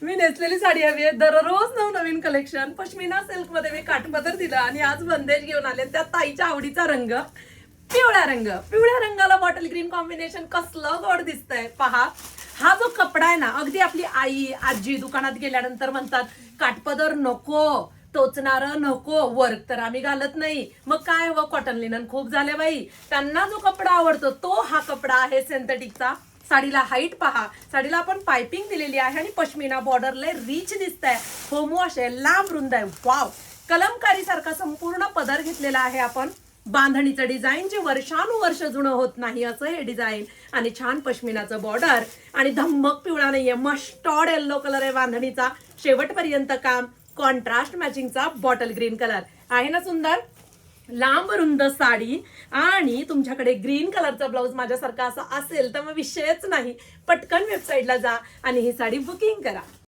मी नेसलेली साडी हवी आहे. दररोज नवनवीन कलेक्शन. पश्मिना सिल्क मध्ये मी काठपदर दिलं आणि आज बंदेज घेऊन आले. त्या ताईच्या आवडीचा रंग पिवळा रंग. पिवळ्या रंगाला बॉटल ग्रीन कॉम्बिनेशन कसलं गोड दिसतंय पहा. हा जो कपडा आहे ना, अगदी आपली आई आजी दुकानात गेल्यानंतर म्हणतात काठपदर नको, टोचणारं नको, वर्क तर आम्ही घालत नाही. मग काय व कॉटन लिनन खूप झाले बाई. त्यांना जो कपडा आवडतो तो हा कपडा आहे सिंथेटिकचा. साडीला हाईट पहा. साडीला आपण पायपिंग दिलेली आहे आणि पश्मिना बॉर्डरला रिच दिसतंय. होमवॉश आहे, लांब रुंद आहे. वाव. कलमकारी सारखा संपूर्ण पदर घेतलेला आहे आपण. बांधणीचं डिझाईन जे वर्षानुवर्ष जुनं होत नाही असं हे डिझाईन आणि छान पश्मिनाचं बॉर्डर आणि धम्मक पिवळा नाहीये, मस्टर्ड येल्लो कलर आहे बांधणीचा. शेवटपर्यंत काम. कॉन्ट्रास्ट मॅचिंगचा बॉटल ग्रीन कलर आहे ना सुंदर. लांब रुंद साडी आणि तुमच्याकडे ग्रीन कलरचा ब्लाऊज माझ्यासारखा असा असेल तर मग विषयच नाही. पटकन वेबसाईटला जा आणि ही साडी बुकिंग करा.